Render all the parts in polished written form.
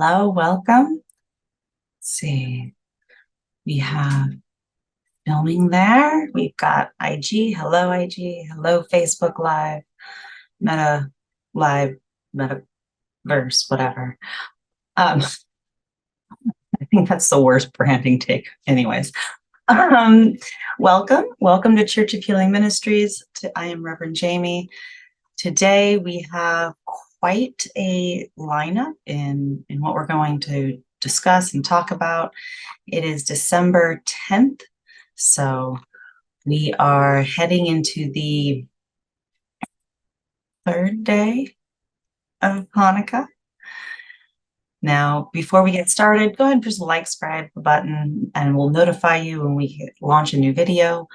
Hello, welcome. Let's see. We have filming there. We've got IG. Hello, IG. Hello, Facebook Live. Meta Live, Metaverse, whatever. I think that's the worst branding take. Anyways, welcome to Church of Healing Ministries. I am Reverend Jamey. Today we have quite a lineup in what we're going to discuss and talk about. It is December 10th, so we are heading into the third day of Hanukkah. Now, before we get started, go ahead and press the like, subscribe button, and we'll notify you when we launch a new video.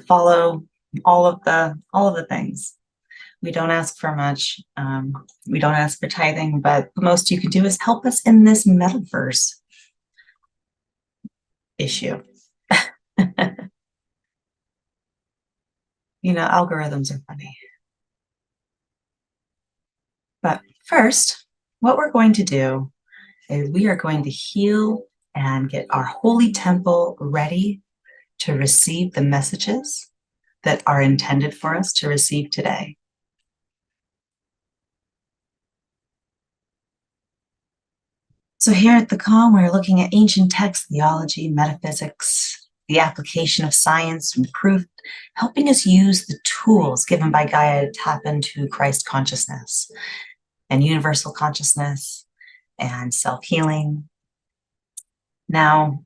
Follow all of the things. We don't ask for much. We don't ask for tithing, but the most you can do is help us in this metaverse issue. You know, algorithms are funny. But first, what we're going to do is we are going to heal and get our holy temple ready to receive the messages that are intended for us to receive today. So here at the COHM, we're looking at ancient texts, theology, metaphysics, the application of science and proof, helping us use the tools given by Gaia to tap into Christ consciousness and universal consciousness and self-healing. Now,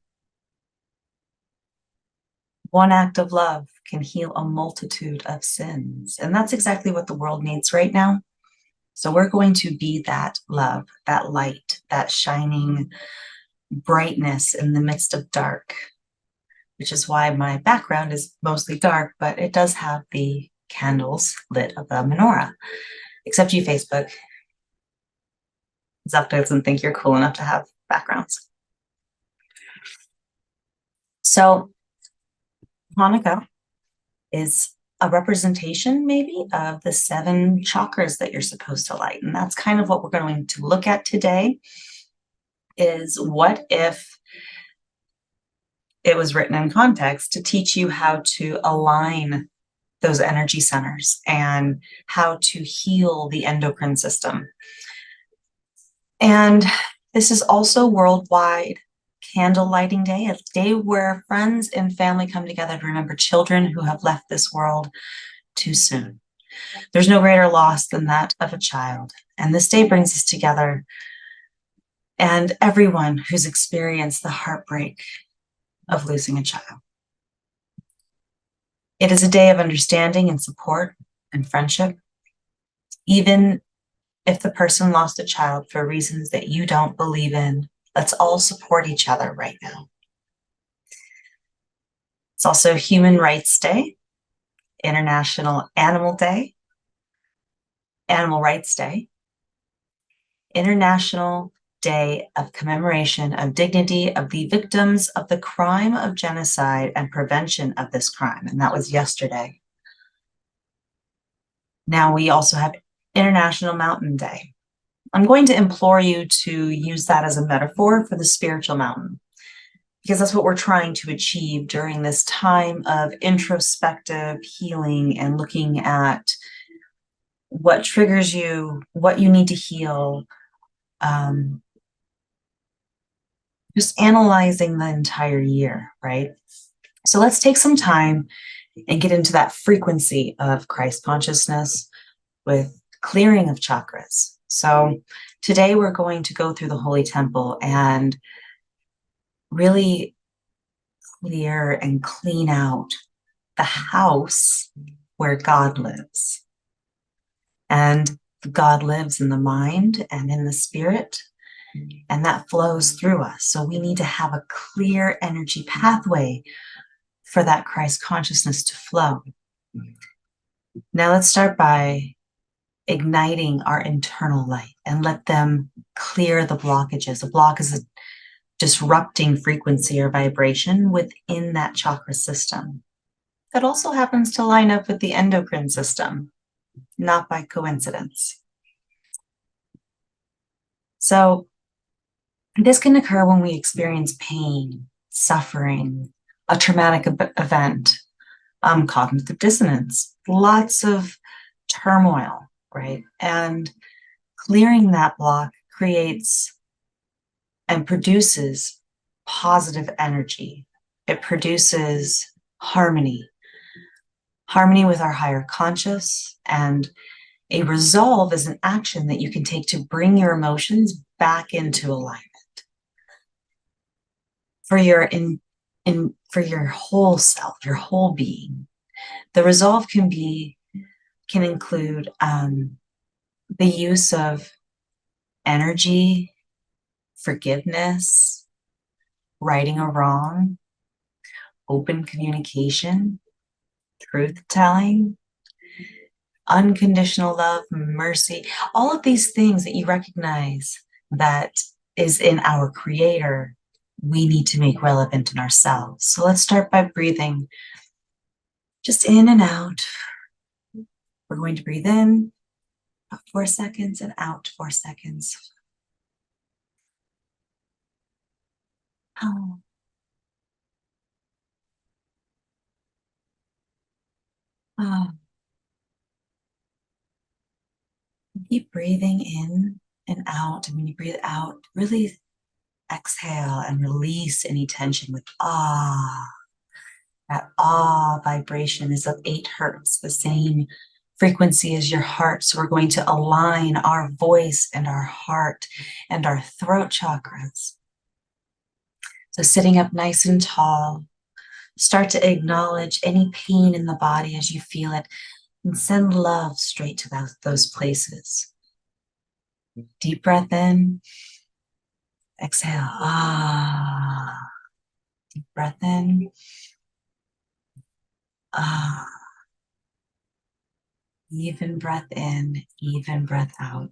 one act of love can heal a multitude of sins, and that's exactly what the world needs right now. So we're going to be that love, that light, that shining brightness in the midst of dark, which is why my background is mostly dark, but it does have the candles lit of the menorah. Except you, Facebook. Zuck doesn't think you're cool enough to have backgrounds. So Hanukkah is a representation maybe of the 7 chakras that you're supposed to light. And that's kind of what we're going to look at today, is what if it was written in context to teach you how to align those energy centers and how to heal the endocrine system. And this is also worldwide candle lighting day, a day where friends and family come together to remember children who have left this world too soon. There's no greater loss than that of a child. And this day brings us together and everyone who's experienced the heartbreak of losing a child. It is a day of understanding and support and friendship, even if the person lost a child for reasons that you don't believe in. Let's all support each other right now. It's also Human Rights Day, International Animal Day, Animal Rights Day, International Day of Commemoration of Dignity of the Victims of the Crime of Genocide and Prevention of this crime, and that was yesterday. Now we also have International Mountain Day. I'm going to implore you to use that as a metaphor for the spiritual mountain, because that's what we're trying to achieve during this time of introspective healing and looking at what triggers you, what you need to heal, just analyzing the entire year, right? So let's take some time and get into that frequency of Christ consciousness with clearing of chakras. So today we're going to go through the Holy Temple and really clear and clean out the house where God lives. And God lives in the mind and in the spirit, and that flows through us. So we need to have a clear energy pathway for that Christ consciousness to flow. Now let's start by igniting our internal light and let them clear the blockages. A block is a disrupting frequency or vibration within that chakra system. That also happens to line up with the endocrine system, not by coincidence. So this can occur when we experience pain, suffering, a traumatic event, cognitive dissonance, lots of turmoil, right? And clearing that block creates and produces positive energy. It produces harmony with our higher conscious, and a resolve is an action that you can take to bring your emotions back into alignment for your for your whole self, your whole being. The resolve can include the use of energy, forgiveness, righting a wrong, open communication, truth telling, unconditional love, mercy, all of these things that you recognize that is in our Creator, we need to make relevant in ourselves. So let's start by breathing just in and out. We're going to breathe in 4 seconds and out 4 seconds. Oh. Oh. Keep breathing in and out. And when you breathe out, really exhale and release any tension with ah. That ah vibration is of 8 hertz, the same frequency as your heart. So we're going to align our voice and our heart and our throat chakras. So sitting up nice and tall, start to acknowledge any pain in the body as you feel it and send love straight to those places. Deep breath in, exhale, ah. Deep breath in, ah. Even breath in, even breath out.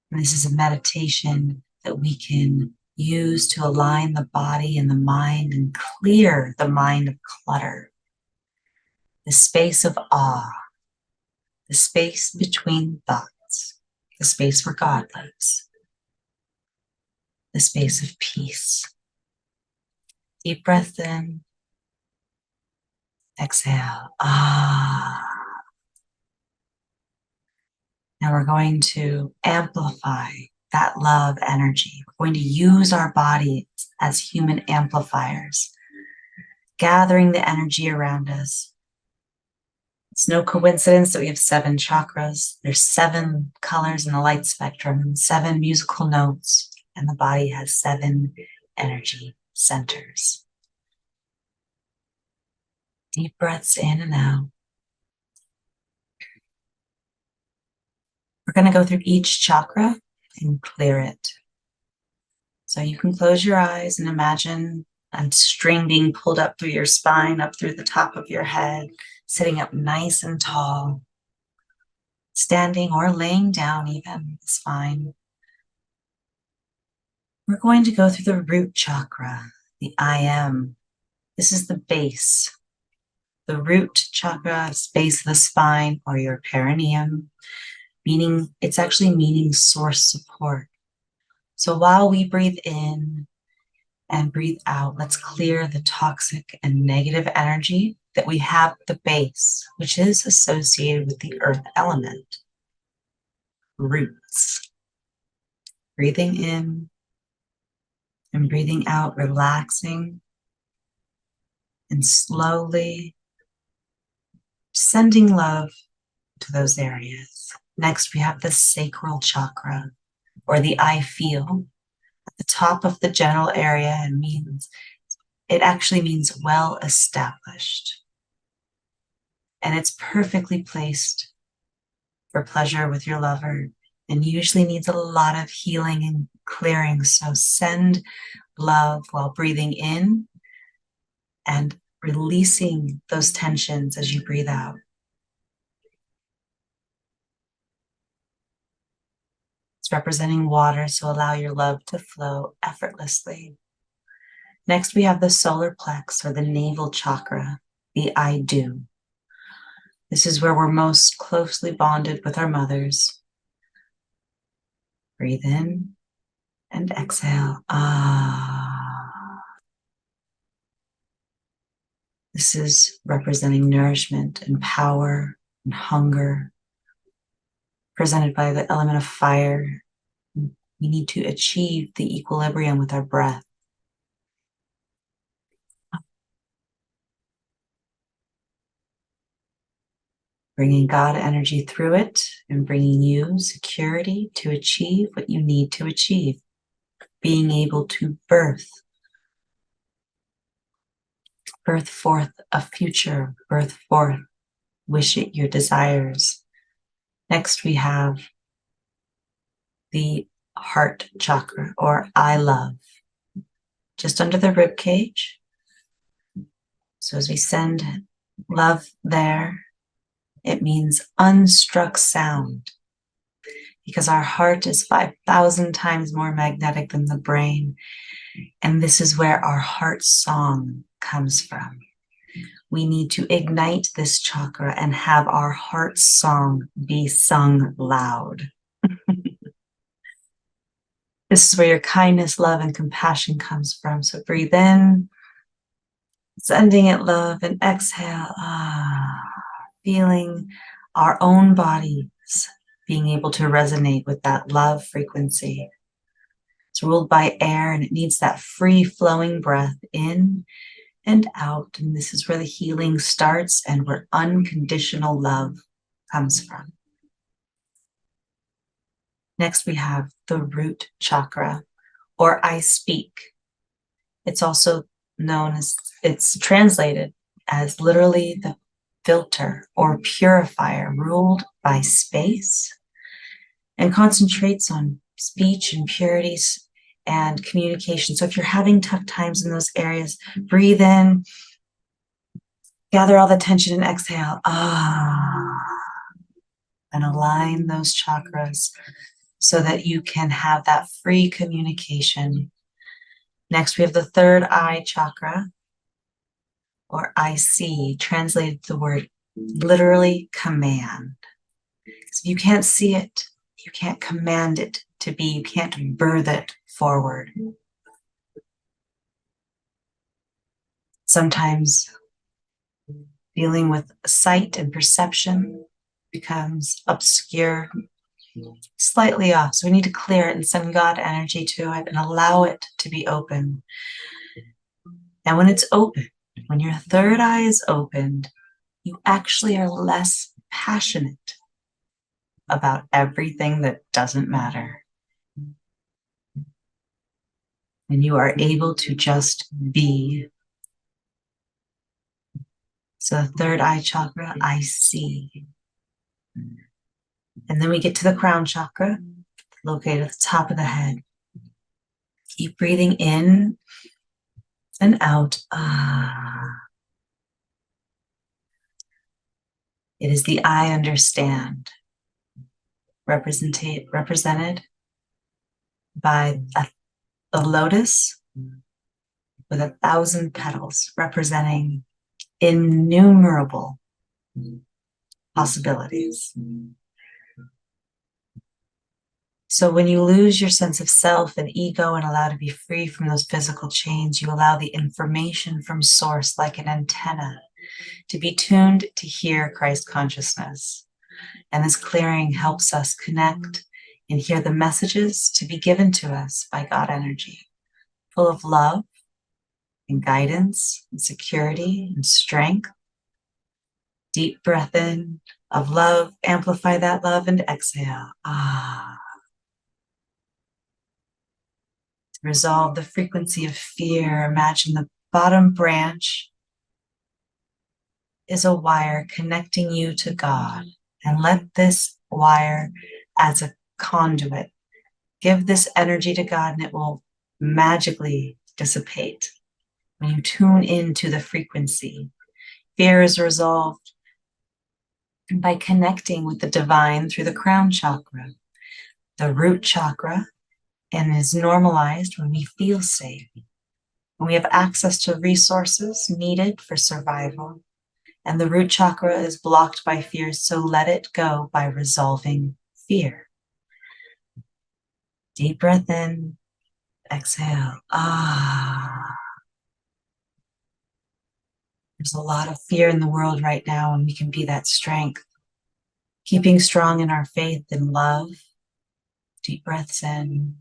And this is a meditation that we can use to align the body and the mind and clear the mind of clutter. The space of awe, the space between thoughts, the space where God lives, the space of peace. Deep breath in, exhale, ah. Now we're going to amplify that love energy. We're going to use our bodies as human amplifiers, gathering the energy around us. It's no coincidence that we have 7 chakras. There's 7 colors in the light spectrum and 7 musical notes, and the body has 7 energy centers. Deep breaths in and out. We're going to go through each chakra and clear it. So you can close your eyes and imagine a string being pulled up through your spine, up through the top of your head, sitting up nice and tall. Standing or laying down even is fine. We're going to go through the root chakra, the I am. This is the base. The root chakra is base of the spine or your perineum, meaning it's actually meaning source support. So while we breathe in and breathe out, let's clear the toxic and negative energy that we have at the base, which is associated with the earth element. Roots. Breathing in and breathing out, relaxing and slowly sending love to those areas. Next, we have the sacral chakra, or the I feel, at the top of the genital area, and it actually means well established. And it's perfectly placed for pleasure with your lover, and usually needs a lot of healing and clearing. So send love while breathing in and releasing those tensions as you breathe out. It's representing water, so allow your love to flow effortlessly. Next, we have the solar plex, or the navel chakra, the I do. This is where we're most closely bonded with our mothers. Breathe in and exhale. Ah. This is representing nourishment and power and hunger, presented by the element of fire. We need to achieve the equilibrium with our breath. Bringing God energy through it and bringing you security to achieve what you need to achieve. Being able to birth forth a future, birth forth, wish it your desires. Next, we have the heart chakra, or I love, just under the rib cage. So as we send love there, it means unstruck sound, because our heart is 5,000 times more magnetic than the brain. And this is where our heart song comes from. We need to ignite this chakra and have our heart song be sung loud. This is where your kindness, love, and compassion comes from. So breathe in, sending it love, and exhale. Feeling our own bodies being able to resonate with that love frequency. It's ruled by air, and it needs that free flowing breath in and out. And this is where the healing starts and where unconditional love comes from. Next, we have the root chakra, or I speak. It's also known as, it's translated as literally the filter or purifier, ruled by space, and concentrates on speech and purities and communication. So if you're having tough times in those areas, breathe in, gather all the tension, and exhale. And align those chakras so that you can have that free communication. Next, we have the third eye chakra, or I see, translated the word literally command. So you can't see it, you can't command it to be, you can't birth it forward. Sometimes dealing with sight and perception becomes obscure, slightly off. So we need to clear it and send God energy to it and allow it to be open. And when it's open, when your third eye is opened, you actually are less passionate about everything that doesn't matter. And you are able to just be. So the third eye chakra, I see. And then we get to the crown chakra, located at the top of the head. Keep breathing in and out. It is the I understand, represented by the lotus with 1,000 petals, representing innumerable possibilities. So when you lose your sense of self and ego and allow to be free from those physical chains, you allow the information from source, like an antenna, to be tuned to hear Christ consciousness. And this clearing helps us connect and hear the messages to be given to us by God energy, full of love and guidance and security and strength. Deep breath in of love, amplify that love, and exhale. To resolve the frequency of fear, imagine the bottom branch is a wire connecting you to God, and let this wire as a conduit give this energy to God, and it will magically dissipate when you tune into the frequency. Fear is resolved by connecting with the divine through the crown chakra, the root chakra, and is normalized when we feel safe, when we have access to resources needed for survival. And the root chakra is blocked by fear, so let it go by resolving fear. Deep breath in, exhale. There's a lot of fear in the world right now, and we can be that strength. Keeping strong in our faith and love. Deep breaths in.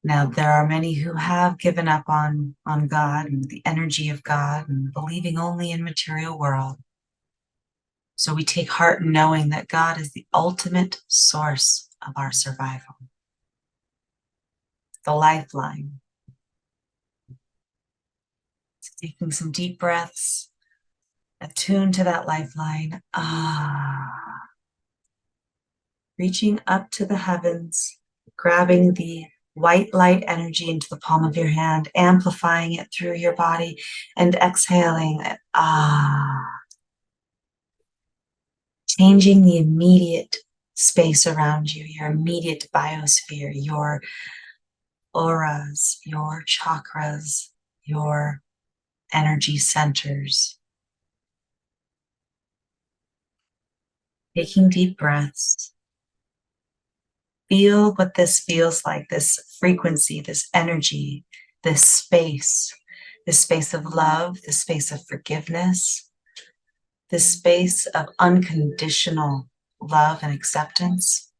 Now, there are many who have given up on God and the energy of God and believing only in material world. So we take heart in knowing that God is the ultimate source of our survival, the lifeline. So taking some deep breaths, attuned to that lifeline. Reaching up to the heavens, grabbing the white light energy into the palm of your hand, amplifying it through your body, and exhaling it. Changing the immediate space around you, your immediate biosphere, your auras, your chakras, your energy centers. Taking deep breaths. Feel what this feels like, this frequency, this energy, this space of love, this space of forgiveness, this space of unconditional love and acceptance.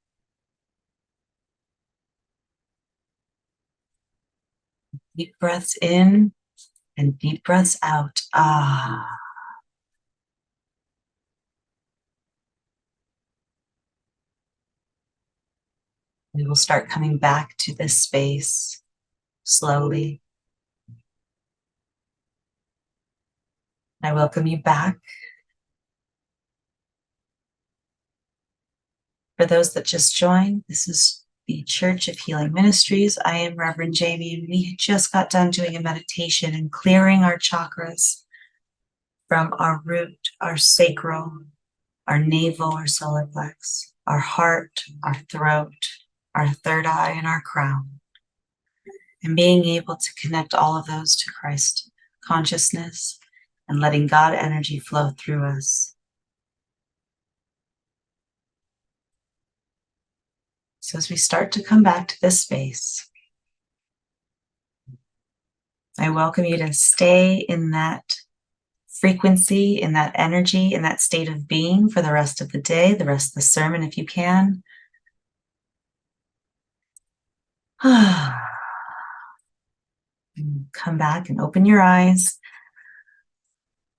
Deep breaths in and deep breaths out. We will start coming back to this space slowly. I welcome you back. For those that just joined, this is the C.O.H.M Ministries. I am Reverend Jamey, and we just got done doing a meditation and clearing our chakras from our root, our sacral, our navel, our solar plex, our heart, our throat, our third eye, and our crown. And being able to connect all of those to Christ consciousness and letting God energy flow through us. So as we start to come back to this space, I welcome you to stay in that frequency, in that energy, in that state of being for the rest of the day, the rest of the sermon if you can. Come back and open your eyes.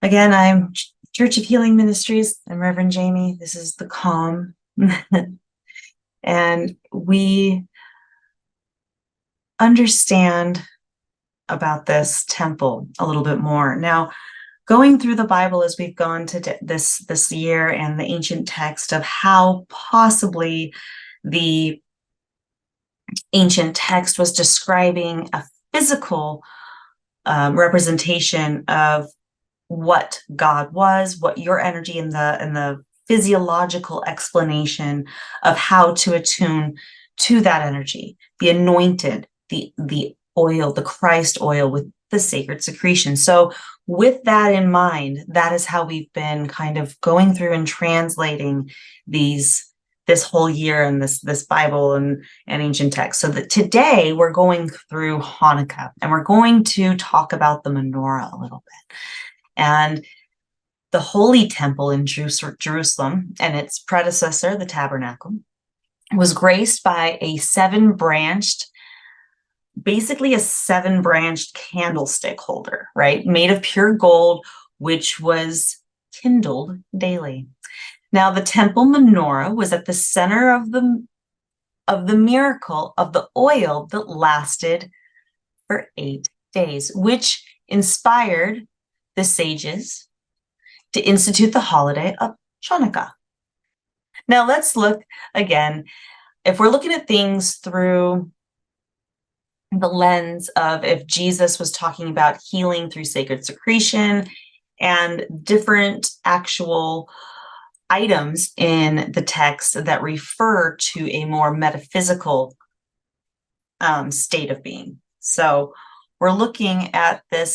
Again, I'm C.O.H.M Ministries. I'm Reverend Jamey. This is the C.O.H.M. And we understand about this temple a little bit more. Now, going through the Bible as we've gone to this year and the ancient text of how possibly the ancient text was describing a physical representation of what God was, what your energy and the physiological explanation of how to attune to that energy, the anointed, the oil, the Christ oil with the sacred secretion. So with that in mind, that is how we've been kind of going through and translating this whole year and this Bible and ancient text. So that today we're going through Hanukkah, and we're going to talk about the Minora a little bit. And the Holy Temple in Jerusalem and its predecessor, the Tabernacle, was graced by basically a seven-branched candlestick holder, right? Made of pure gold, which was kindled daily. Now, the temple menorah was at the center of the miracle of the oil that lasted for 8 days, which inspired the sages to institute the holiday of Hanukkah. Now, let's look again. If we're looking at things through the lens of if Jesus was talking about healing through sacred secretion and different actual items in the text that refer to a more metaphysical state of being. So we're looking at the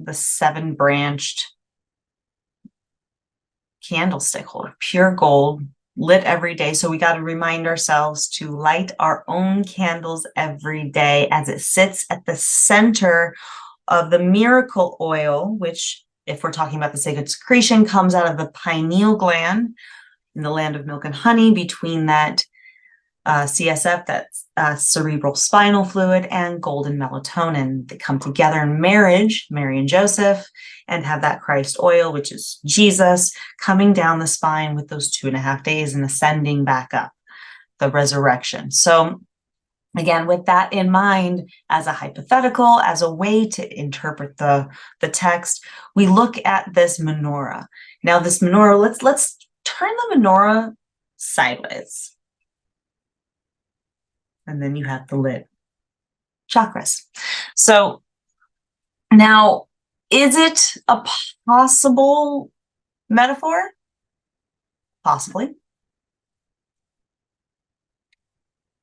7-branched candlestick holder, pure gold, lit every day. So we got to remind ourselves to light our own candles every day as it sits at the center of the miracle oil, which, if we're talking about the sacred secretion, comes out of the pineal gland in the land of milk and honey, between that CSF, that's cerebral spinal fluid, and golden melatonin. They come together in marriage, Mary and Joseph, and have that Christ oil, which is Jesus, coming down the spine with those 2.5 days and ascending back up, the resurrection. So again, with that in mind, as a hypothetical, as a way to interpret the text, we look at this menorah. Now, this menorah, let's turn the menorah sideways. And then you have the lid. Chakras. So now, is it a possible metaphor? Possibly.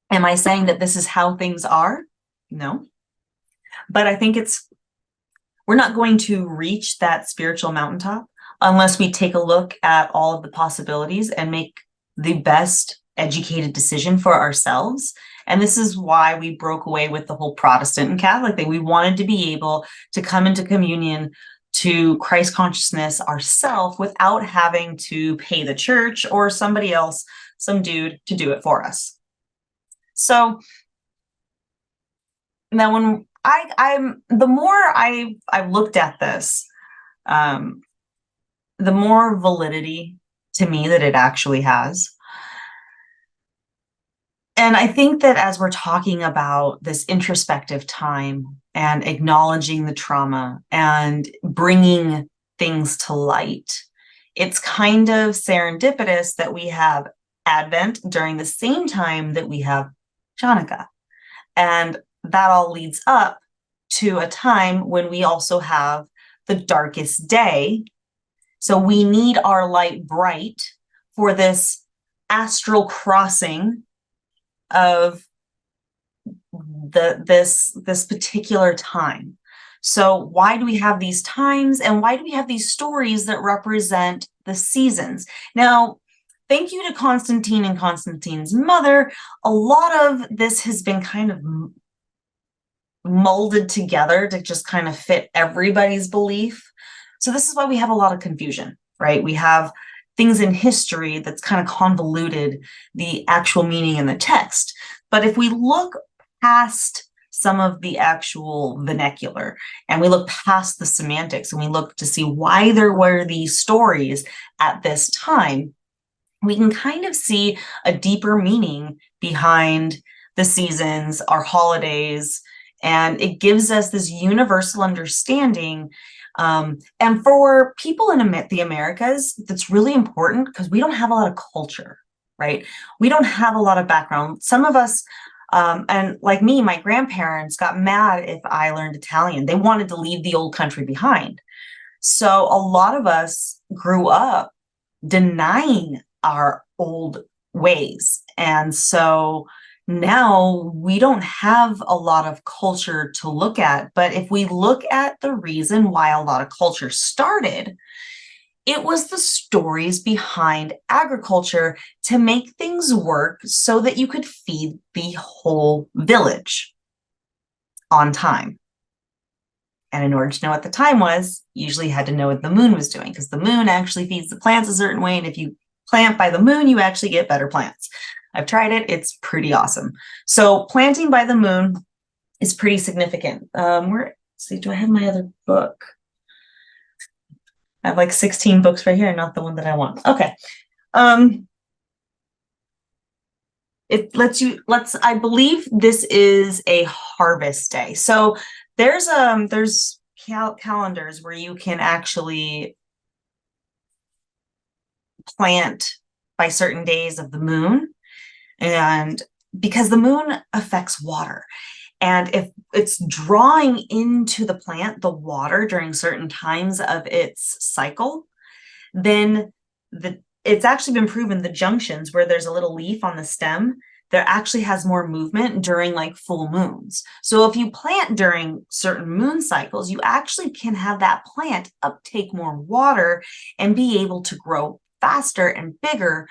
Am I saying that this is how things are? No. But I think we're not going to reach that spiritual mountaintop unless we take a look at all of the possibilities and make the best educated decision for ourselves. And this is why we broke away with the whole Protestant and Catholic thing. We wanted to be able to come into communion to Christ consciousness ourselves without having to pay the church or somebody else, some dude, to do it for us. So now when the more I've looked at this, the more validity to me that it actually has. And I think that as we're talking about this introspective time and acknowledging the trauma and bringing things to light, it's kind of serendipitous that we have Advent during the same time that we have Hanukkah. And that all leads up to a time when we also have the darkest day. So we need our light bright for this astral crossing of this particular time. So why do we have these times, and why do we have these stories that represent the seasons? Now, thank you to Constantine and Constantine's mother. A lot of this has been kind of molded together to just kind of fit everybody's belief. So this is why we have a lot of confusion, right? We have things in history that's kind of convoluted the actual meaning in the text. But if we look past some of the actual vernacular and we look past the semantics and we look to see why there were these stories at this time, we can kind of see a deeper meaning behind the seasons, our holidays, and it gives us this universal understanding. And for people in the Americas, that's really important because we don't have a lot of culture, right? We don't have a lot of background. Some of us, and like me, my grandparents got mad if I learned Italian. They wanted to leave the old country behind. So a lot of us grew up denying our old ways. And so now we don't have a lot of culture to look at, but if we look at the reason why a lot of culture started, it was the stories behind agriculture to make things work so that you could feed the whole village on time. And in order to know what the time was, you usually had to know what the moon was doing, because the moon actually feeds the plants a certain way, and if you plant by the moon, you actually get better plants. I've tried it. It's pretty awesome. So planting by the moon is pretty significant. Let's see, do I have my other book? I have like 16 books right here, not the one that I want. Okay. I believe this is a harvest day. So there's calendars where you can actually plant by certain days of the moon. And because the moon affects water, and if it's drawing into the plant the water during certain times of its cycle, then it's actually been proven the junctions where there's a little leaf on the stem, there actually has more movement during like full moons. So if you plant during certain moon cycles, you actually can have that plant uptake more water and be able to grow faster and bigger.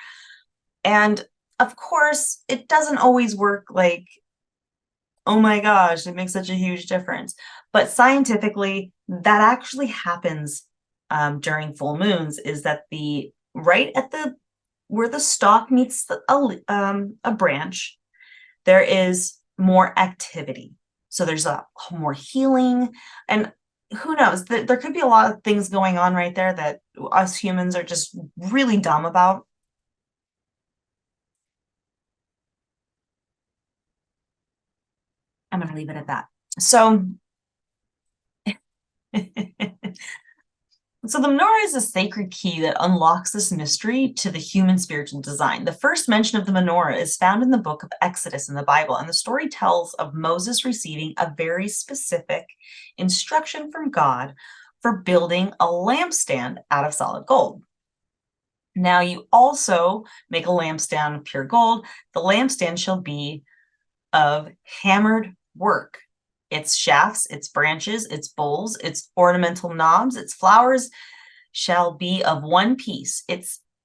And of course, it doesn't always work like, oh my gosh, it makes such a huge difference. But scientifically, that actually happens during full moons, is that the right at the where the stalk meets a branch, there is more activity. So there's a more healing, and who knows, there could be a lot of things going on right there that us humans are just really dumb about. I'm going to leave it at that. So So the menorah is a sacred key that unlocks this mystery to the human spiritual design. The first mention of the menorah is found in the book of Exodus in the Bible, and the story tells of Moses receiving a very specific instruction from God for building a lampstand out of solid gold. Now you also make a lampstand of pure gold. The lampstand shall be of hammered work. Its shafts, its branches, its bowls, its ornamental knobs, its flowers shall be of one piece.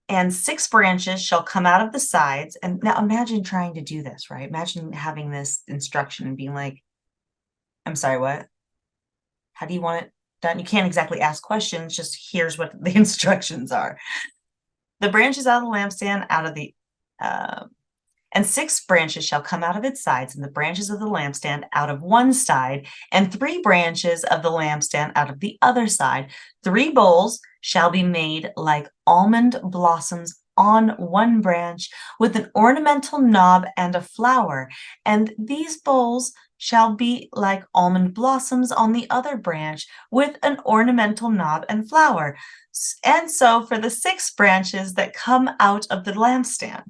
And 6 branches shall come out of the sides. And now imagine trying to do this, right? Imagine having this instruction and being like, I'm sorry, what? How do you want it done? You can't exactly ask questions, just here's what the instructions are. The branches out of the lampstand, and 6 branches shall come out of its sides, and the branches of the lampstand out of one side, and 3 branches of the lampstand out of the other side. 3 bowls shall be made like almond blossoms on one branch, with an ornamental knob and a flower. And these bowls shall be like almond blossoms on the other branch, with an ornamental knob and flower. And so for the 6 branches that come out of the lampstand.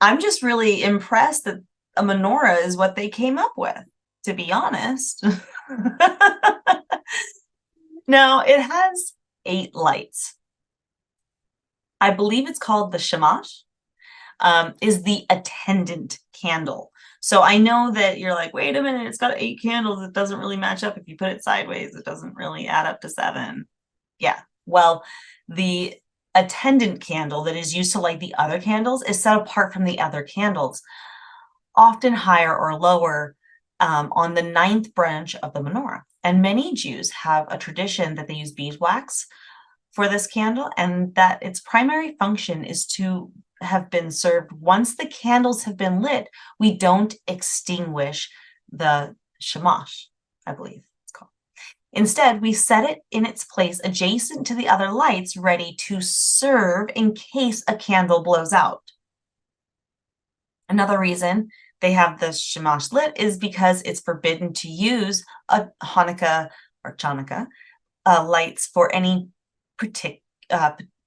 I'm just really impressed that a menorah is what they came up with, to be honest. Now, it has 8 lights. I believe it's called the shamash, is the attendant candle. So I know that you're like, wait a minute, it's got 8 candles. It doesn't really match up. If you put it sideways, it doesn't really add up to 7. Yeah, well, the attendant candle that is used to light the other candles is set apart from the other candles, often higher or lower on the 9th branch of the menorah. And many Jews have a tradition that they use beeswax for this candle, and that its primary function is to have been served once the candles have been lit. We don't extinguish the shamash, I believe it's called. Instead, we set it in its place adjacent to the other lights, ready to serve in case a candle blows out. Another reason they have the shamash lit is because it's forbidden to use a Hanukkah or Chanukah lights for any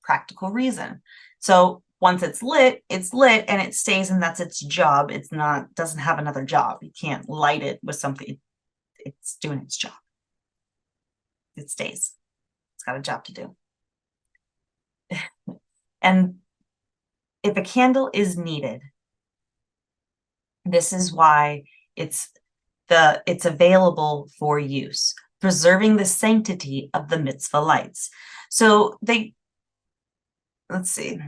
practical reason. So once it's lit, and it stays, and that's its job. It's not, doesn't have another job. You can't light it with something. It's doing its job. It stays. It's got a job to do. And if a candle is needed, this is why it's available for use, preserving the sanctity of the mitzvah lights. So let's see.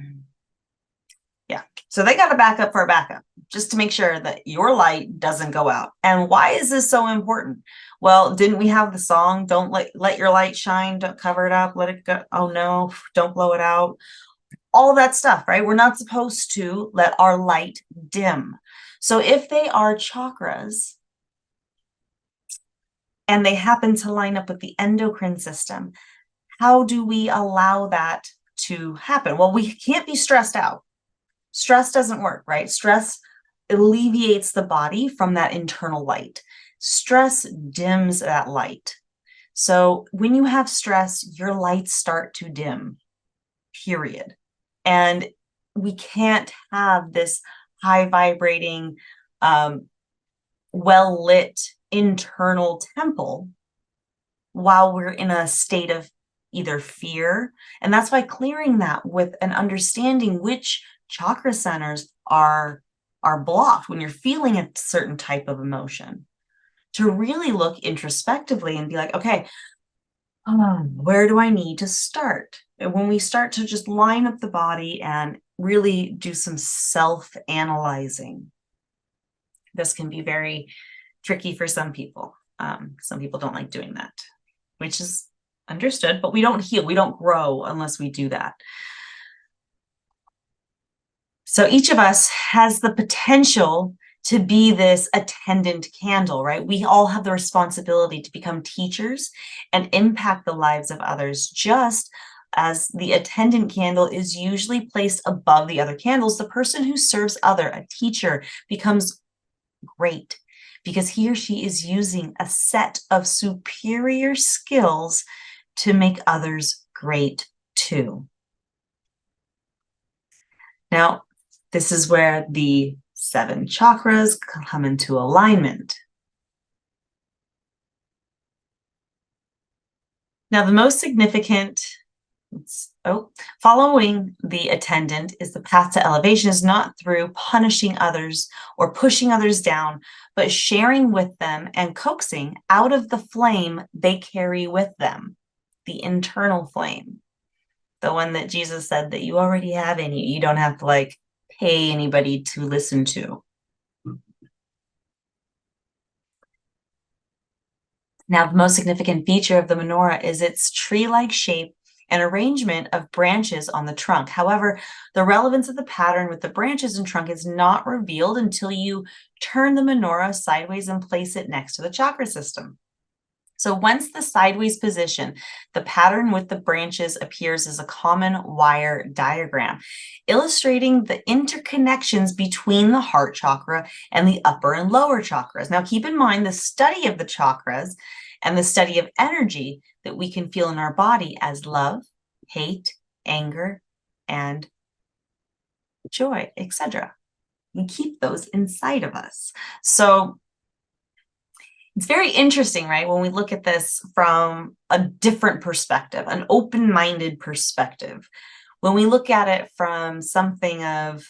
Yeah, so they got a backup for a backup, just to make sure that your light doesn't go out. And why is this so important? Well, didn't we have the song, don't let your light shine, don't cover it up, let it go, oh no, don't blow it out, all of that stuff, right? We're not supposed to let our light dim. So if they are chakras and they happen to line up with the endocrine system, how do we allow that to happen? Well, we can't be stressed out. Stress doesn't work, right? Stress alleviates the body from that internal light. Stress dims that light. So when you have stress, your lights start to dim, period. And we can't have this high vibrating, well-lit internal temple while we're in a state of either fear. And that's why clearing that with an understanding which chakra centers are blocked, when you're feeling a certain type of emotion, to really look introspectively and be like, okay, where do I need to start? And when we start to just line up the body and really do some self-analyzing, this can be very tricky for some people. Some people don't like doing that, which is understood, but we don't heal, we don't grow unless we do that. So each of us has the potential to be this attendant candle, right? We all have the responsibility to become teachers and impact the lives of others, just as the attendant candle is usually placed above the other candles. The person who serves other, a teacher, becomes great because he or she is using a set of superior skills to make others great too. Now, this is where the 7 chakras come into alignment. Now, the most significant, following the attendant is the path to elevation is not through punishing others or pushing others down, but sharing with them and coaxing out of the flame they carry with them, the internal flame, the one that Jesus said that you already have in you. You don't have to like pay anybody to listen to. Now, the most significant feature of the menorah is its tree-like shape and arrangement of branches on the trunk. However, the relevance of the pattern with the branches and trunk is not revealed until you turn the menorah sideways and place it next to the chakra system. So once the sideways position, the pattern with the branches appears as a common wire diagram, illustrating the interconnections between the heart chakra and the upper and lower chakras. Now, keep in mind the study of the chakras and the study of energy that we can feel in our body as love, hate, anger, and joy, etc. We keep those inside of us. So it's very interesting, right? When we look at this from a different perspective, an open-minded perspective, when we look at it from something of,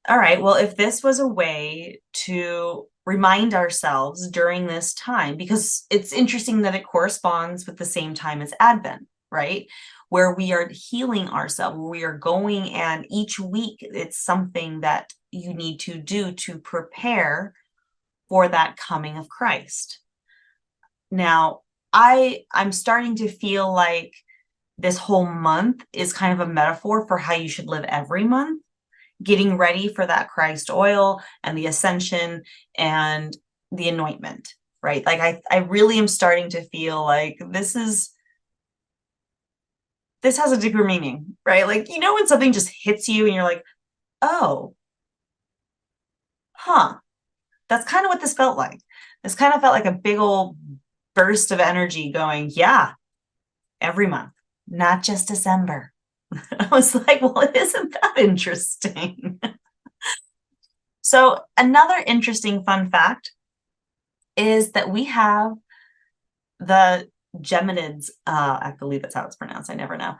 all right, well, if this was a way to remind ourselves during this time, because it's interesting that it corresponds with the same time as Advent, right? Where we are healing ourselves, where we are going, and each week it's something that you need to do to prepare for that coming of Christ. Now, I'm starting to feel like this whole month is kind of a metaphor for how you should live every month, getting ready for that Christ oil and the ascension and the anointment, right? Like I really am starting to feel like this has a deeper meaning, right? Like, you know, when something just hits you and you're like, oh, that's kind of what this felt like. This kind of felt like a big old burst of energy going, yeah, every month, not just December. I was like, well, isn't that interesting? So another interesting fun fact is that we have the Geminids, I believe that's how it's pronounced, I never know,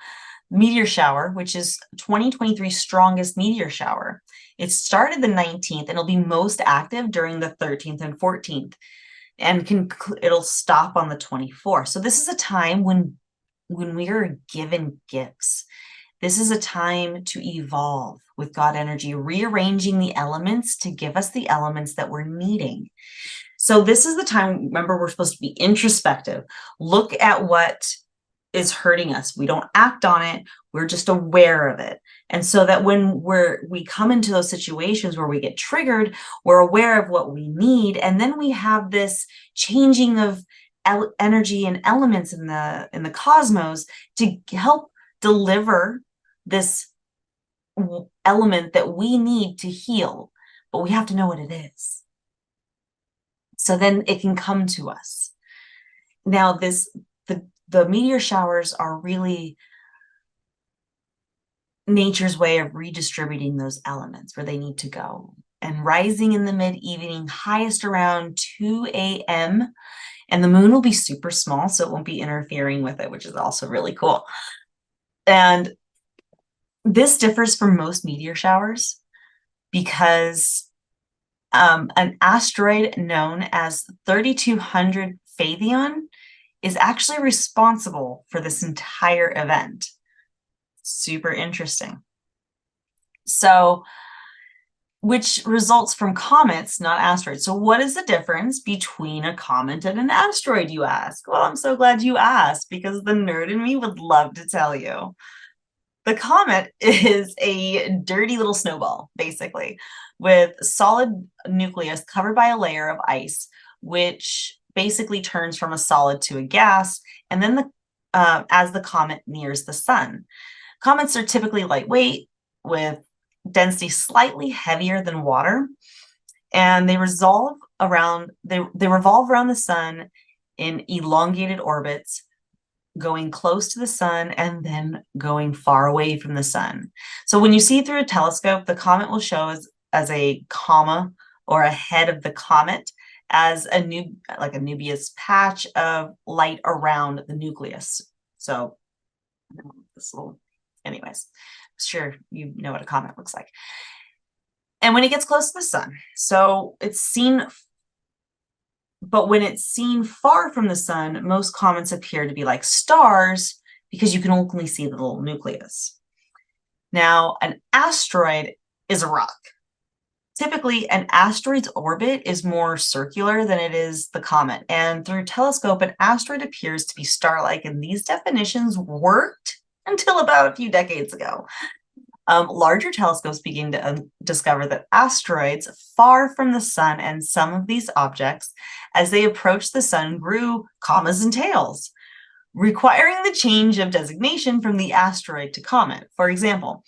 meteor shower, which is 2023 strongest meteor shower. It started the 19th and it'll be most active during the 13th and 14th, and it'll stop on the 24th. So this is a time when we are given gifts. This is a time to evolve with God energy, rearranging the elements to give us the elements that we're needing. So this is the time, remember, we're supposed to be introspective. Look at what is hurting us. We don't act on it. We're just aware of it. And so that when we come into those situations where we get triggered, we're aware of what we need. And then we have this changing of energy and elements in the cosmos to help deliver this element that we need to heal, but we have to know what it is. So then it can come to us. Now, the meteor showers are really nature's way of redistributing those elements where they need to go. And rising in the mid-evening, highest around 2 a.m., and the moon will be super small, so it won't be interfering with it, which is also really cool. And This differs from most meteor showers because an asteroid known as 3200 Phaethon is actually responsible for this entire event. Super interesting. So, which results from comets, not asteroids. So what is the difference between a comet and an asteroid, you ask? Well, I'm so glad you asked, because the nerd in me would love to tell you. The comet is a dirty little snowball, basically, with solid nucleus covered by a layer of ice, which basically turns from a solid to a gas, and then as the comet nears the sun. Comets are typically lightweight, with density slightly heavier than water, and they revolve around the sun in elongated orbits, going close to the sun and then going far away from the sun. So when you see through a telescope, the comet will show as a comma or a head of the comet as a Nubius patch of light around the nucleus. So this little, anyways, sure you know what a comet looks like. And when it gets close to the sun, so it's seen, but when it's seen far from the sun, most comets appear to be like stars because you can only see the little nucleus. Now, an asteroid is a rock. Typically, an asteroid's orbit is more circular than it is the comet. And through telescope, an asteroid appears to be star-like, and these definitions worked until about a few decades ago. Larger telescopes begin to discover that asteroids far from the sun and some of these objects, as they approach the sun, grew commas and tails, requiring the change of designation from the asteroid to comet. For example,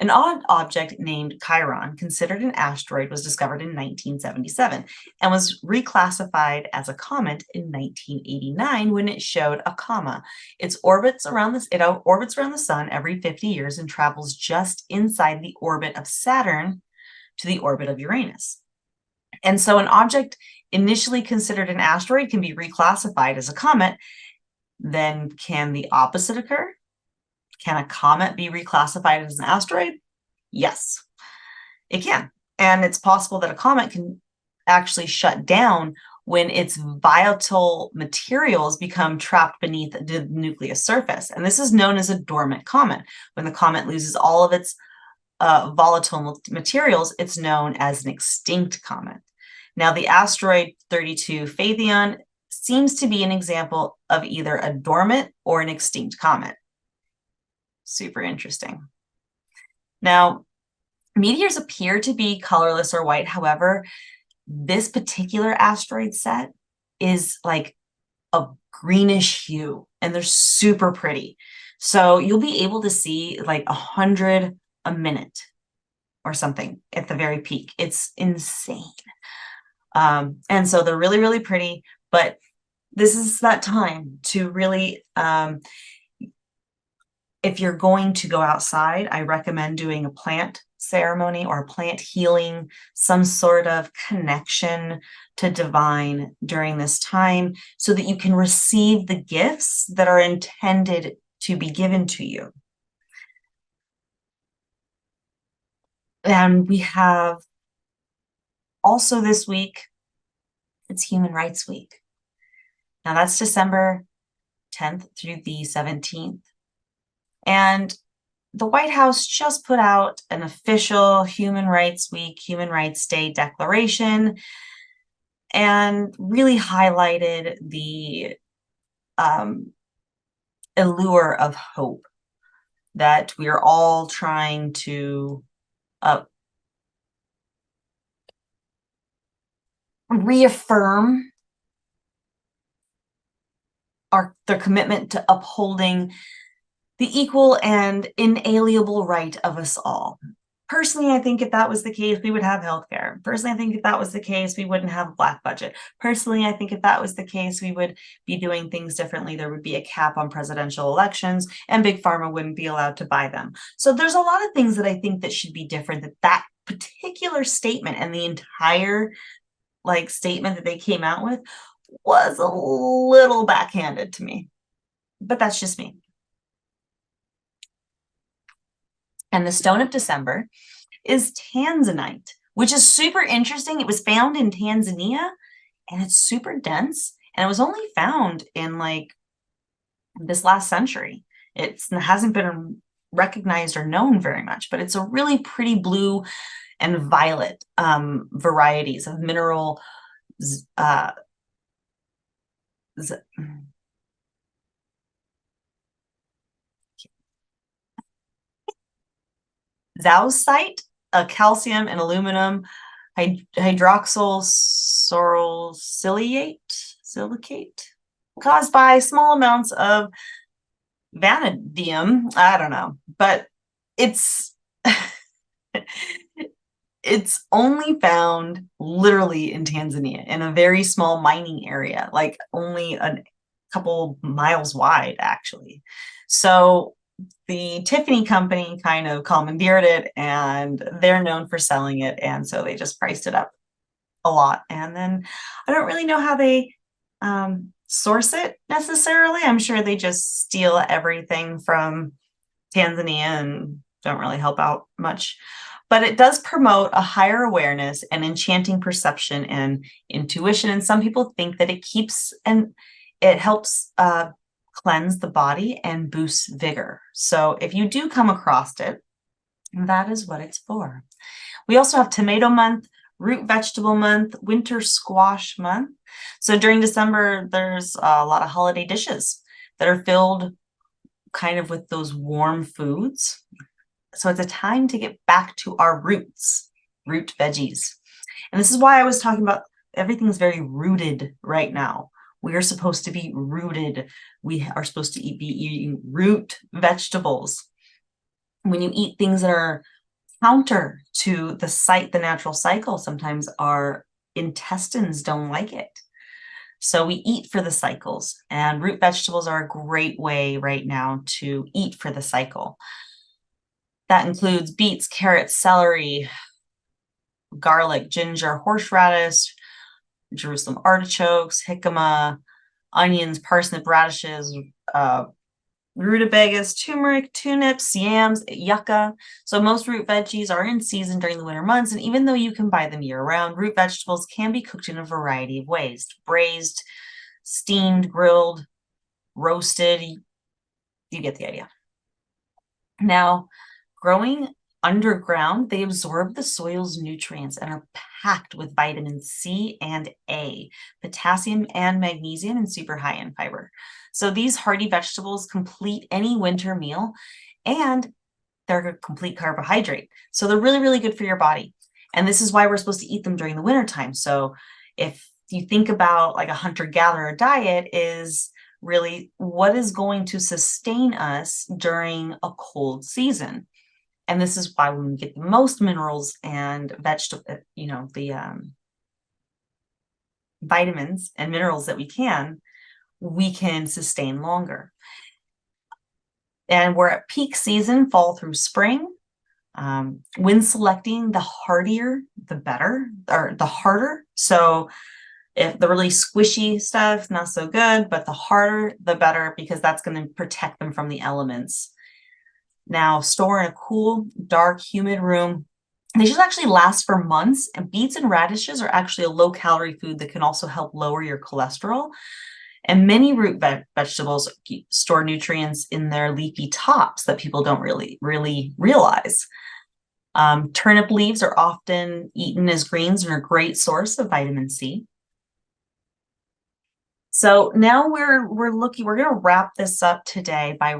an odd object named Chiron, considered an asteroid, was discovered in 1977 and was reclassified as a comet in 1989 when it showed a comma. It orbits around the sun every 50 years and travels just inside the orbit of Saturn to the orbit of Uranus. And so an object initially considered an asteroid can be reclassified as a comet. Then can the opposite occur? Can a comet be reclassified as an asteroid? Yes, it can. And it's possible that a comet can actually shut down when its vital materials become trapped beneath the nucleus surface. And this is known as a dormant comet. When the comet loses all of its volatile materials, it's known as an extinct comet. Now, the asteroid 32 Phaethon seems to be an example of either a dormant or an extinct comet. Super interesting. Now, meteors appear to be colorless or white. However, this particular asteroid set is like a greenish hue, and they're super pretty. So you'll be able to see like 100 a minute or something at the very peak. It's insane. And so they're really, really pretty, but this is that time to really, if you're going to go outside, I recommend doing a plant ceremony or a plant healing, some sort of connection to divine during this time so that you can receive the gifts that are intended to be given to you. And we have also this week, it's Human Rights Week. Now that's December 10th through the 17th. And the White House just put out an official Human Rights Week, Human Rights Day declaration and really highlighted the allure of hope that we are all trying to reaffirm their commitment to upholding the equal and inalienable right of us all. Personally, I think if that was the case, we would have healthcare. Personally, I think if that was the case, we wouldn't have a black budget. Personally, I think if that was the case, we would be doing things differently. There would be a cap on presidential elections, and Big Pharma wouldn't be allowed to buy them. So there's a lot of things that I think that should be different, that particular statement and the entire statement that they came out with was a little backhanded to me. But that's just me. And the stone of December is Tanzanite, which is super interesting. It was found in Tanzania and it's super dense. And it was only found in like this last century. It hasn't been recognized or known very much, but it's a really pretty blue and violet varieties of mineral Zowsite, a calcium and aluminum hydroxyl silicate caused by small amounts of vanadium. I don't know, but it's it's only found literally in Tanzania in a very small mining area, like only a couple miles wide, actually. So the Tiffany company kind of commandeered it and they're known for selling it. And so they just priced it up a lot. And then I don't really know how they source it necessarily. I'm sure they just steal everything from Tanzania and don't really help out much. But it does promote a higher awareness and enchanting perception and intuition. And some people think that it keeps and it helps cleanse the body and boosts vigor. So if you do come across it, that is what it's for. We also have tomato month, root vegetable month, winter squash month. So during December, there's a lot of holiday dishes that are filled kind of with those warm foods. So it's a time to get back to our roots, root veggies. And this is why I was talking about everything's very rooted right now. We are supposed to be rooted. We are supposed to be eating root vegetables. When you eat things that are counter to the natural cycle, sometimes our intestines don't like it. So we eat for the cycles, and root vegetables are a great way right now to eat for the cycle. That includes beets, carrots, celery, garlic, ginger, horseradish, Jerusalem artichokes, jicama, onions, parsnip, radishes, rutabagas, turmeric, turnips, yams, yucca. So most root veggies are in season during the winter months, and even though you can buy them year-round, root vegetables can be cooked in a variety of ways: braised, steamed, grilled, roasted. You get the idea. Now, growing underground, they absorb the soil's nutrients and are packed with vitamin C and A, potassium and magnesium, and super high in fiber. So these hearty vegetables complete any winter meal, and they're a complete carbohydrate. So they're really, really good for your body. And this is why we're supposed to eat them during the winter time. So if you think about like a hunter-gatherer diet, is really what is going to sustain us during a cold season. And this is why when we get the most minerals and vegetable, the vitamins and minerals that we can sustain longer. And we're at peak season, fall through spring. When selecting, the hardier, the better, or the harder. So if the really squishy stuff, not so good, but the harder, the better, because that's going to protect them from the elements. Now, store in a cool, dark, humid room. They should actually last for months. And beets and radishes are actually a low-calorie food that can also help lower your cholesterol. And many root vegetables store nutrients in their leafy tops that people don't really realize. Turnip leaves are often eaten as greens and are a great source of vitamin C. So now we're going to wrap this up today by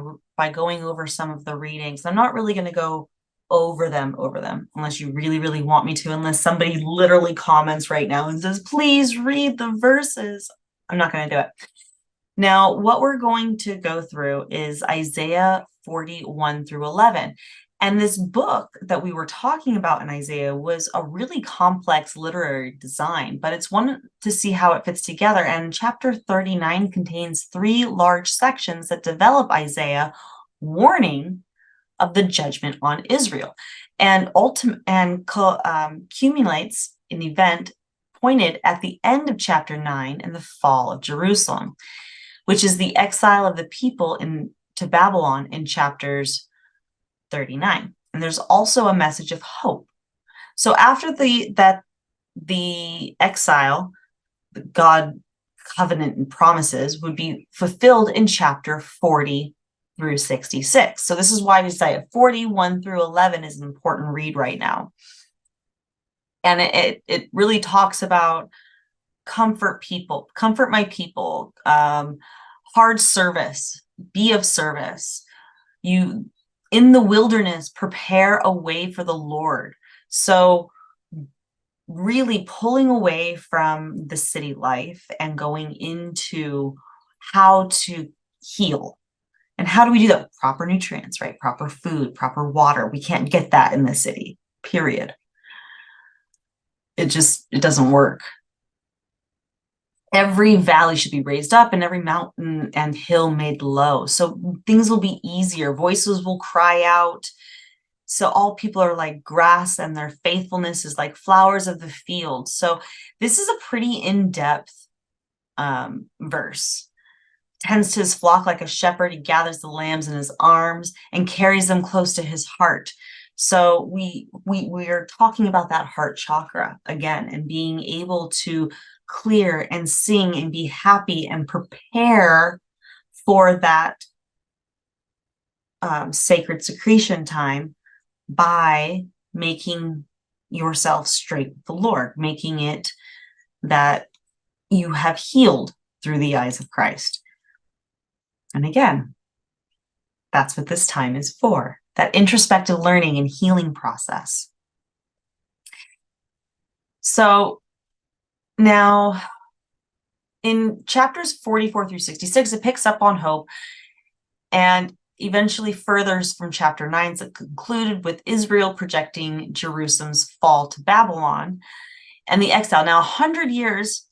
going over some of the readings. I'm not really going to go over them unless you really want me to, unless somebody literally comments right now and says, please read the verses. I'm not going to do it. Now, what we're going to go through is Isaiah 41 through 11. And this book that we were talking about in Isaiah was a really complex literary design, but it's one to see how it fits together. And chapter 39 contains 3 large sections that develop Isaiah warning of the judgment on Israel, and culminates an event pointed at the end of chapter 9 and the fall of Jerusalem, which is the exile of the people to Babylon in chapters 39. And there's also a message of hope. So after the exile, the God covenant and promises would be fulfilled in chapter 40 through 66. So this is why we say 41 through 11 is an important read right now. And it really talks about comfort my people, hard service, be of service. You in the wilderness, prepare a way for the Lord. So really pulling away from the city life and going into how to heal. And how do we do that? Proper nutrients, right? Proper food, proper water. We can't get that in the city, period. It doesn't work. Every valley should be raised up and every mountain and hill made low. So things will be easier. Voices will cry out. So all people are like grass and their faithfulness is like flowers of the field. So this is a pretty in-depth verse. Tends to his flock like a shepherd. He gathers the lambs in his arms and carries them close to his heart. So we are talking about that heart chakra again, and being able to clear and sing and be happy and prepare for that sacred secretion time by making yourself straight with the Lord, making it that you have healed through the eyes of Christ. And again, that's what this time is for, that introspective learning and healing process. So now in chapters 44 through 66, it picks up on hope and eventually furthers from chapter 9. So it concluded with Israel projecting Jerusalem's fall to Babylon and the exile. Now, 100 years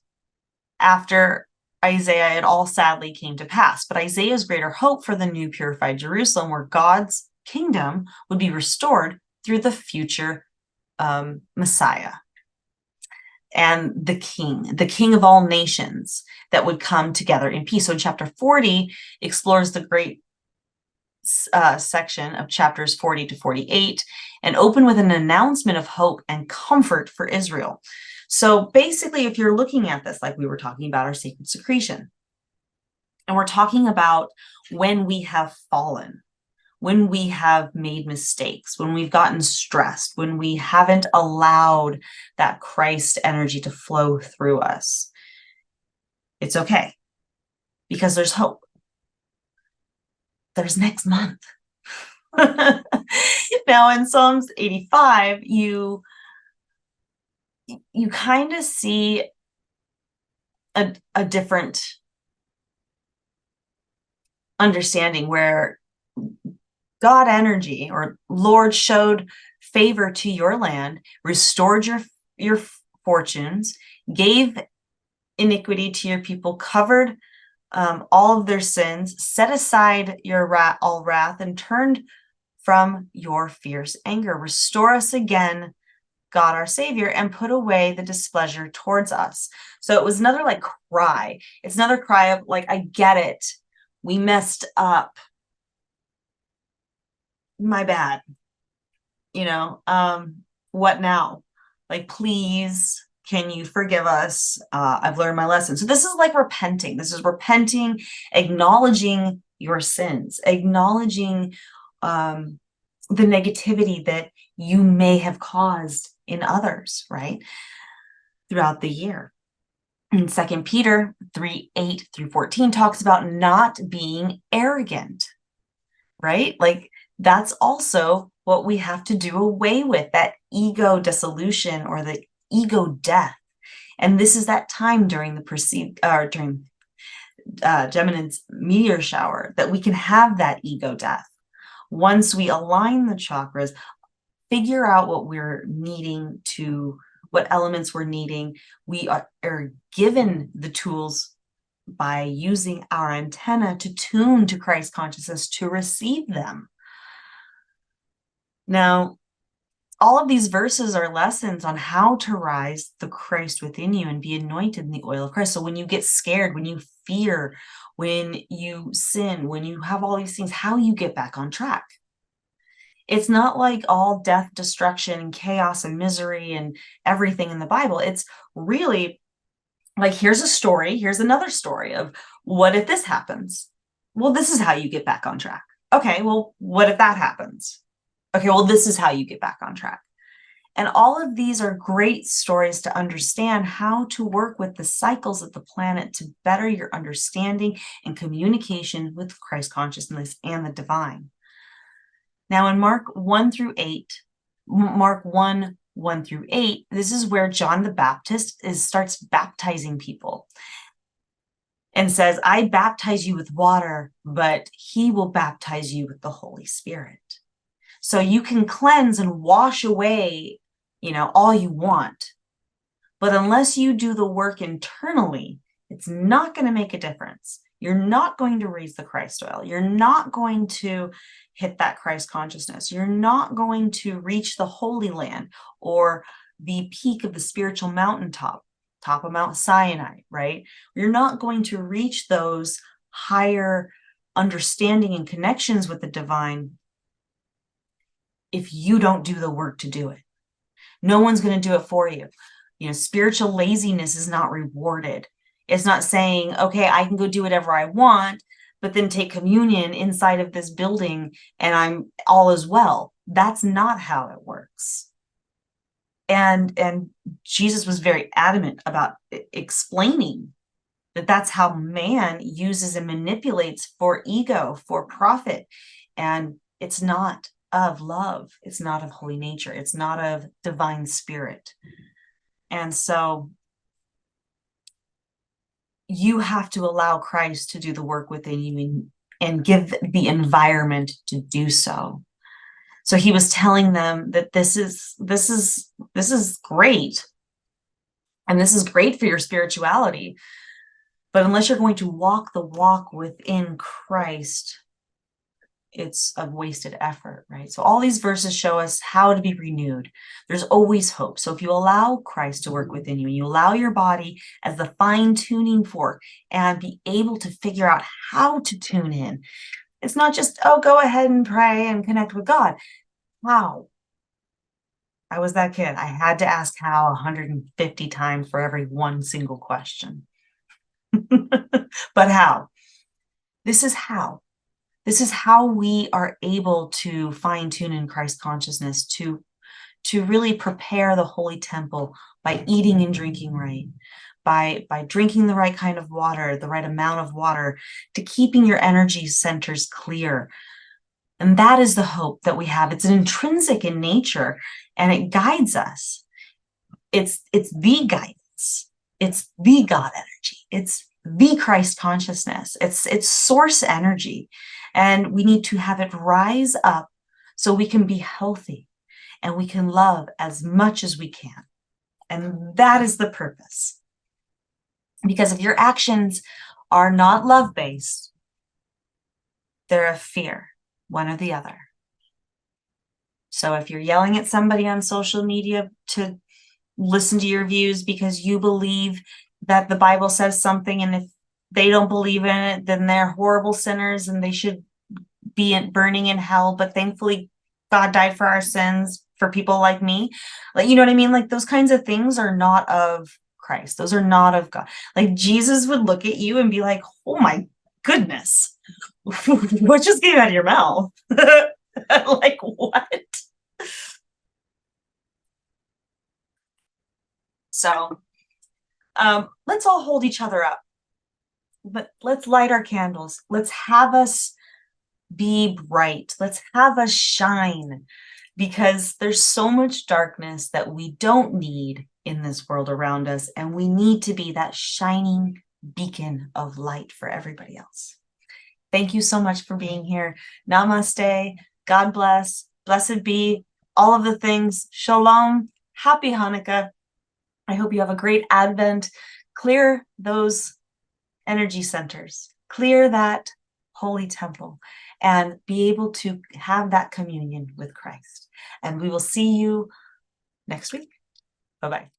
after Isaiah, it all sadly came to pass. But Isaiah's greater hope for the new purified Jerusalem, where God's kingdom would be restored through the future Messiah and the king of all nations that would come together in peace. So in chapter 40 explores the great section of chapters 40 to 48 and open with an announcement of hope and comfort for Israel. So basically, if you're looking at this, like we were talking about our sacred secretion, and we're talking about when we have fallen, when we have made mistakes, when we've gotten stressed, when we haven't allowed that Christ energy to flow through us, it's okay, because there's hope. There's next month. Now in Psalms 85, you kind of see a different understanding where God energy or Lord showed favor to your land, restored your fortunes, gave iniquity to your people, covered all of their sins, set aside your all wrath, and turned from your fierce anger. Restore us again, God our Savior, and put away the displeasure towards us. So it was another like cry. It's another cry of like, I get it. We messed up. My bad. What now? Like, please, can you forgive us? I've learned my lesson. So this is like repenting. This is repenting, acknowledging your sins, acknowledging the negativity that you may have caused in others, right? Throughout the year. And 2 Peter 3:8 through 14 talks about not being arrogant, right? Like that's also what we have to do away with, that ego dissolution or the ego death. And this is that time during the Geminids meteor shower that we can have that ego death. Once we align the chakras, figure out what we're needing to, what elements we're needing, we are given the tools by using our antenna to tune to Christ consciousness to receive them. Now, all of these verses are lessons on how to rise the Christ within you and be anointed in the oil of Christ. So when you get scared, when you fear, when you sin, when you have all these things, how you get back on track. It's not like all death, destruction, and chaos and misery and everything in the Bible. It's really like, here's a story, here's another story of what if this happens? Well, this is how you get back on track. Okay, well, what if that happens? Okay, well, this is how you get back on track. And all of these are great stories to understand how to work with the cycles of the planet to better your understanding and communication with Christ consciousness and the divine. Now in Mark 1 through 8, Mark 1, 1 through 8, this is where John the Baptist starts baptizing people and says, I baptize you with water, but he will baptize you with the Holy Spirit. So you can cleanse and wash away, all you want. But unless you do the work internally, it's not going to make a difference. You're not going to raise the Christ oil. You're not going to hit that Christ consciousness. You're not going to reach the Holy Land or the peak of the spiritual mountaintop, top of Mount Sinai, right? You're not going to reach those higher understanding and connections with the divine if you don't do the work to do it. No one's going to do it for you. Spiritual laziness is not rewarded. It's not saying, okay, I can go do whatever I want, but then take communion inside of this building and I'm all is well. That's not how it works. And Jesus was very adamant about explaining that that's how man uses and manipulates for ego, for profit. And it's not of love. It's not of holy nature. It's not of divine spirit. And so you have to allow Christ to do the work within you and give the environment to do so. So he was telling them that this is great. And this is great for your spirituality. But unless you're going to walk the walk within Christ, it's a wasted effort, right? So all these verses show us how to be renewed. There's always hope. So if you allow Christ to work within you, and you allow your body as the fine-tuning fork and be able to figure out how to tune in, it's not just, oh, go ahead and pray and connect with God. How? I was that kid. I had to ask how 150 times for every one single question. But how? This is how. This is how we are able to fine-tune in Christ consciousness, to really prepare the holy temple by eating and drinking right, by drinking the right kind of water, the right amount of water, to keeping your energy centers clear. And that is the hope that we have. It's an intrinsic in nature, and it guides us. It's the guidance. It's the God energy. It's the Christ consciousness. It's source energy. And we need to have it rise up so we can be healthy and we can love as much as we can. And that is the purpose. Because if your actions are not love-based, they're of fear, one or the other. So if you're yelling at somebody on social media to listen to your views because you believe that the Bible says something, and if they don't believe in it, then they're horrible sinners and they should be burning in hell. But thankfully, God died for our sins, for people like me. Like, you know what I mean? Like, those kinds of things are not of Christ. Those are not of God. Like, Jesus would look at you and be like, oh my goodness, what just came out of your mouth? Like, what? So let's all hold each other up, but let's light our candles. Let's have us be bright. Let's have us shine, because there's so much darkness that we don't need in this world around us. And we need to be that shining beacon of light for everybody else. Thank you so much for being here. Namaste. God bless. Blessed be all of the things. Shalom. Happy Hanukkah. I hope you have a great Advent. Clear those energy centers. Clear that holy temple and be able to have that communion with Christ. And we will see you next week. Bye-bye.